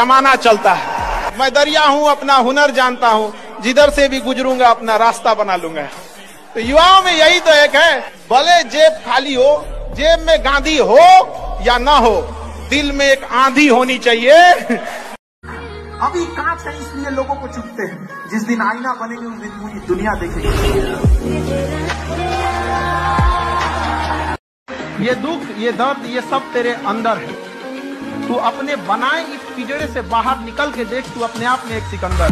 जमाना चलता है। मैं दरिया हूँ, अपना हुनर जानता हूँ, जिधर से भी गुजरूंगा अपना रास्ता बना लूंगा। तो युवाओं में यही तो एक है, भले जेब खाली हो, जेब में गांधी हो या ना हो, दिल में एक आंधी होनी चाहिए। अभी कांच है इसलिए लोगों को चुभते हैं, जिस दिन आईना बनेंगे उस दिन पूरी दुनिया देखेगी। ये दुख, ये दर्द, ये सब तेरे अंदर है। तू अपने बनाए इस पिंजरे से बाहर निकल के देख, तू अपने आप में एक सिकंदर।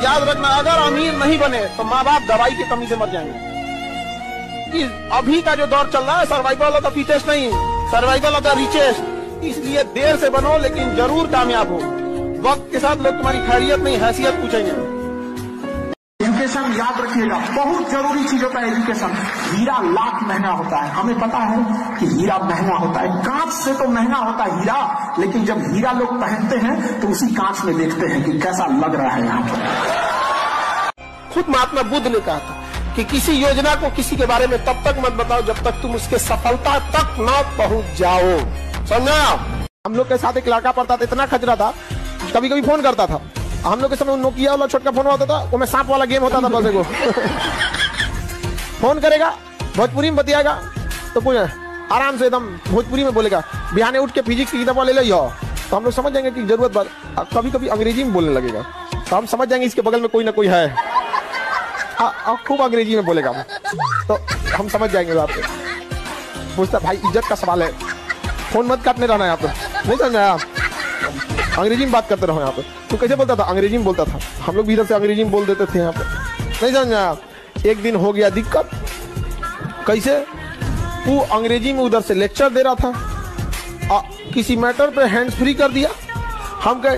याद रखना, अगर अमीर नहीं बने तो माँ बाप दवाई की कमी से मर जाएंगे। अभी का जो दौर चल रहा है, सर्वाइवल ऑफ द फिटेस्ट नहीं, सर्वाइवल ऑफ द रिचेस्ट। इसलिए देर से बनो लेकिन जरूर कामयाब हो। वक्त के साथ लोग तुम्हारी खैरियत नहीं, हैसियत पूछेंगे। एजुकेशन याद रखिएगा, बहुत जरूरी चीज होता है एजुकेशन। हीरा लाख महंगा होता है, हमें पता है कि हीरा महंगा होता है, कांच से तो महंगा होता है हीरा, लेकिन जब हीरा लोग पहनते हैं तो उसी कांच में देखते हैं कि कैसा लग रहा है यहाँ पर। खुद महात्मा बुद्ध ने कहा था कि किसी योजना को किसी के बारे में तब तक मत बताओ जब तक तुम उसके सफलता तक न पहुंच जाओ। समझा? हम लोग के साथ एक लड़का पढ़ता था, इतना खचरा था, कभी कभी फोन करता था। हम लोग के समय नोकिया वाला छोटका फोन होता था, वो में सांप वाला गेम होता था, बस को फोन करेगा, भोजपुरी में बतियाएगा, तो पूछ आराम से एकदम भोजपुरी में बोलेगा, बिहाने उठ के फिजिक्स की किताब ले लो, तो हम लोग समझ जाएंगे कि जरूरत बात। कभी कभी अंग्रेजी में बोलने लगेगा, तो हम समझ जाएंगे इसके बगल में कोई ना कोई है, खूब अंग्रेजी में बोलेगा, तो हम समझ जाएंगे। आप पूछता भाई इज्जत का सवाल है, फोन मत काटने रहना यहाँ पे, नहीं समझा आप, अंग्रेजी में बात करते रहो यहाँ पे। तू कैसे बोलता था? अंग्रेजी में बोलता था, हम लोग भी इधर से अंग्रेजी में बोल देते थे यहाँ पे, नहीं समझा आप। एक दिन हो गया दिक्कत, कैसे? तू अंग्रेजी में उधर से लेक्चर दे रहा था, किसी मैटर पे हैंड्स फ्री कर दिया, हम कहे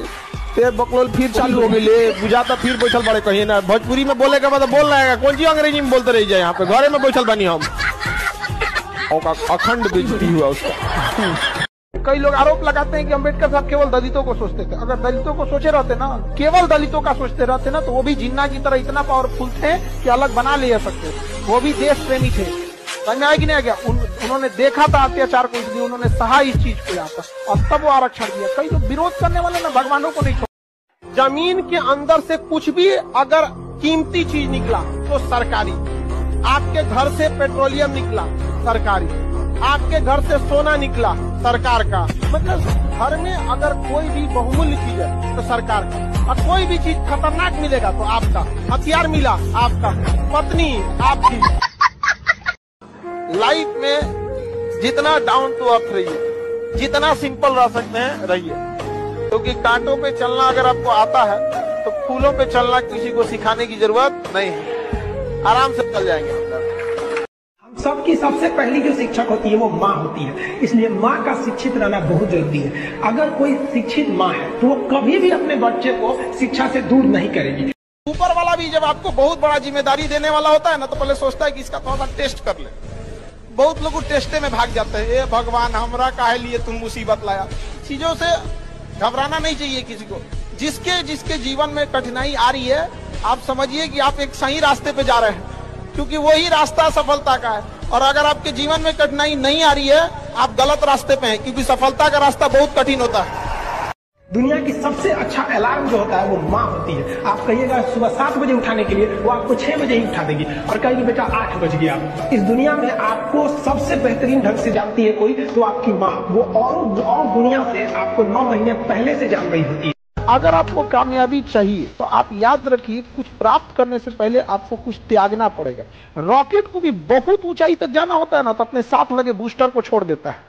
तेरे बकलोल फिर चालू हो गई, ले बुझाता फिर बैठल बड़े कहीं ना, भोजपुरी में बोले का मतलब बोल रहा है, कौन सी अंग्रेजी में बोलते रह जाए, यहाँ पे घरे में बैठल बनी हम, अखंड बेइज्जती हुआ उसका। कई लोग आरोप लगाते हैं कि अम्बेडकर साहब केवल दलितों को सोचते थे। अगर दलितों को सोचे रहते ना, केवल दलितों का सोचते रहते ना, तो वो भी जिन्ना की तरह इतना पावरफुल थे कि अलग बना ले सकते। वो भी देश प्रेमी थे, समझ में आया कि नहीं आ गया? उन्होंने देखा था अत्याचार को, इसलिए उन्होंने सहा इस चीज को यहाँ पर, और तब वो आरक्षण दिया। कई लोग विरोध करने वाले ना भगवानों को नहीं छोड़। जमीन के अंदर से कुछ भी अगर कीमती चीज निकला तो सरकारी, आपके घर से पेट्रोलियम निकला सरकारी, आपके घर से सोना निकला सरकार का, मतलब घर में अगर कोई भी बहुमूल्य चीज है तो सरकार का, और कोई भी चीज खतरनाक मिलेगा तो आपका, हथियार मिला आपका, पत्नी आपकी। लाइफ में जितना डाउन टू अर्थ रहिए, जितना सिंपल रह सकते हैं रहिए, क्योंकि कांटों पे चलना अगर आपको आता है तो फूलों पे चलना किसी को सिखाने की जरूरत नहीं है, आराम से चल जाएंगे। सबकी सबसे पहली जो शिक्षक होती है वो माँ होती है, इसलिए माँ का शिक्षित रहना बहुत जरूरी है। अगर कोई शिक्षित माँ है तो वो कभी भी अपने बच्चे को शिक्षा से दूर नहीं करेगी। ऊपर वाला भी जब आपको बहुत बड़ा जिम्मेदारी देने वाला होता है ना, तो पहले सोचता है कि इसका थोड़ा सा टेस्ट कर ले। बहुत लोग टेस्टे में भाग जाते हैं, ए भगवान हमरा काहे लिए तुम मुसीबत लाया। चीजों से घबराना नहीं चाहिए किसी को। जिसके जिसके जीवन में कठिनाई आ रही है, आप समझिए कि आप एक सही रास्ते पे जा रहे हैं, क्योंकि वही रास्ता सफलता का है। और अगर आपके जीवन में कठिनाई नहीं आ रही है, आप गलत रास्ते पे हैं, क्योंकि सफलता का रास्ता बहुत कठिन होता है। दुनिया की सबसे अच्छा अलार्म जो होता है वो माँ होती है। आप कहिएगा सुबह 7 बजे उठाने के लिए, वो आपको 6 बजे ही उठा देगी, और कहेगी बेटा 8 बज गया। इस दुनिया में आपको सबसे बेहतरीन ढंग से जानती है कोई, तो आपकी माँ। वो और दुनिया से आपको 9 महीने पहले से जान रही होती है। अगर आपको कामयाबी चाहिए तो आप याद रखिए, कुछ प्राप्त करने से पहले आपको कुछ त्यागना पड़ेगा। रॉकेट को भी बहुत ऊंचाई तक जाना होता है ना, तो अपने साथ लगे बूस्टर को छोड़ देता है।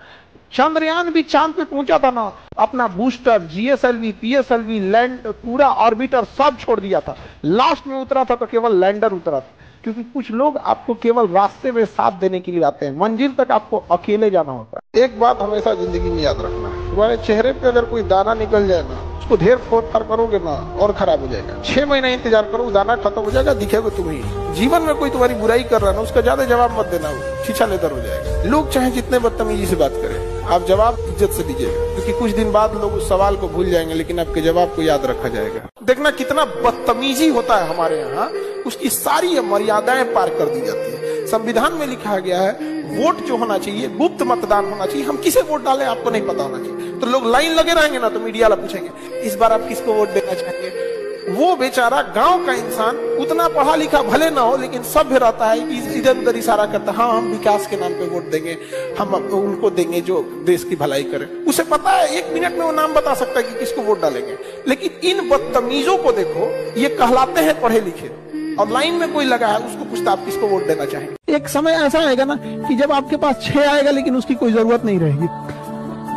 चंद्रयान भी चांद पे पहुंचा था ना, अपना बूस्टर, जीएसएलवी, पीएसएलवी, लैंड, पूरा ऑर्बिटर सब छोड़ दिया था। लास्ट में उतरा था तो केवल लैंडर उतरा था, क्योंकि कुछ लोग आपको केवल रास्ते में साथ देने के लिए आते हैं, मंजिल तक आपको अकेले जाना होता है। एक बात हमेशा जिंदगी में याद रखना है, तुम्हारे चेहरे पे अगर कोई दाना निकल जाए ना, उसको ढेर फोड़ करोगे ना और खराब हो जाएगा। 6 महीना इंतजार करो, दाना खत्म हो जाएगा, दिखेगा तुम्हें। जीवन में कोई तुम्हारी बुराई कर रहा है ना, उसका ज्यादा जवाब मत देना, छीछा लेकर हो जाएगा। लोग चाहे जितने बदतमीजी से बात करें, आप जवाब इज्जत से दीजिएगा, क्योंकि कुछ दिन बाद लोग उस सवाल को भूल जाएंगे, लेकिन आपके जवाब को याद रखा जाएगा। देखना कितना बदतमीजी होता है हमारे यहाँ, उसकी सारी मर्यादाएं पार कर दी जाती है। संविधान में लिखा गया है वोट जो होना चाहिए गुप्त मतदान होना चाहिए। हम किसे वोट डालें आपको नहीं पता होना चाहिए। तो लोग लाइन लगे रहेंगे ना, तो मीडिया वाला पूछेंगे इस बार आप किसको वोट देना चाहेंगे। वो बेचारा गांव का इंसान उतना पढ़ा लिखा भले ना हो लेकिन सभ्य रहता है, इधर उधर इशारा करता है, हाँ हम विकास के नाम पे वोट देंगे, हम उनको देंगे जो देश की भलाई करे। उसे पता है 1 मिनट में वो नाम बता सकता है कि किसको वोट डालेंगे। लेकिन इन बदतमीजों को देखो, ये कहलाते हैं पढ़े लिखे, और लाइन में कोई लगा है उसको पूछता आप किसको वोट देना चाहेंगे। एक समय ऐसा आएगा ना कि जब आपके पास 6 आएगा लेकिन उसकी कोई जरूरत नहीं रहेगी,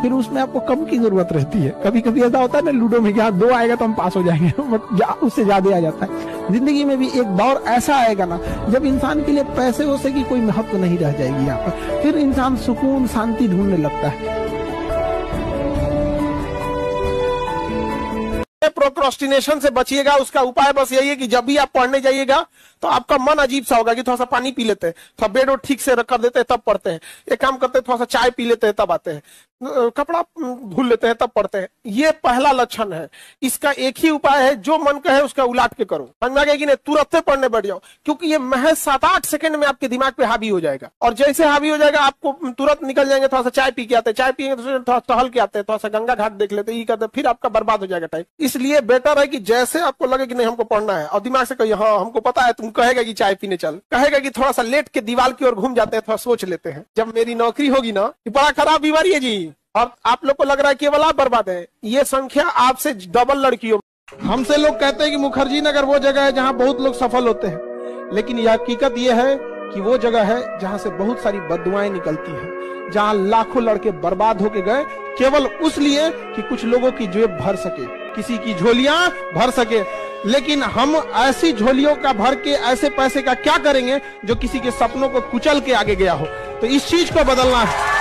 फिर उसमें आपको कम की जरूरत रहती है। कभी कभी ऐसा होता है ना लूडो में, क्या 2 आएगा तो हम पास हो जाएंगे, उससे ज्यादा आ जाता है। जिंदगी में भी एक दौर ऐसा आएगा ना जब इंसान के लिए पैसे वैसे की कोई महत्व नहीं रह जाएगी यहाँ पर, फिर इंसान सुकून शांति ढूंढने लगता है। प्रोक्रास्टिनेशन से बचिएगा, उसका उपाय बस यही है कि जब भी आप पढ़ने जाइएगा तो आपका मन अजीब सा होगा कि थोड़ा सा पानी पी लेते हैं, थोड़ा बेड और ठीक से कर देते हैं तब पढ़ते हैं, एक काम करते हैं थोड़ा सा चाय पी लेते हैं तब आते हैं, कपड़ा धुल लेते हैं तब पढ़ते हैं। ये पहला लक्षण है। इसका एक ही उपाय है, जो मन कहे उसका उलाट के करो। समझ में आ गया कि नहीं? तुरंत पढ़ने बैठ जाओ, क्योंकि ये महज 7-8 सेकंड में आपके दिमाग पे हावी हो जाएगा। और जैसे हावी हो जाएगा आपको तुरंत निकल जाएंगे, थोड़ा सा चाय पी के आते हैं, चाय पिएंगे तो थोड़ा टहल के आते हैं, थोड़ा सा गंगा घाट देख लेते हैं, ये करते, फिर आपका बर्बाद हो जाएगा टाइम। इसलिए बेटर है कि जैसे आपको लगे कि नहीं हमको पढ़ना है, और दिमाग से कहिए हाँ हमको पता है, तुम कहेगा कि चाय पीने चल, कहेगा कि थोड़ा सा लेट के दीवार की ओर घूम जाते हैं, थोड़ा सोच लेते हैं जब मेरी नौकरी होगी ना, कि बड़ा खराब बीमारी है जी, और आप लोग को लग रहा है केवल आप बर्बाद है। ये संख्या आपसे डबल लड़कियों। हमसे लोग कहते हैं कि मुखर्जी नगर वो जगह है जहां बहुत लोग सफल होते हैं, लेकिन यह हकीकत यह है कि वो जगह है जहां से बहुत सारी बददुआएं निकलती हैं, जहां लाखों लड़के बर्बाद होके गए केवल उस लिए कि कुछ लोगों की जेब भर सके, किसी की झोलियां भर सके। लेकिन हम ऐसी झोलियों का भर के ऐसे पैसे का क्या करेंगे जो किसी के सपनों को कुचल के आगे गया हो। तो इस चीज को बदलना है।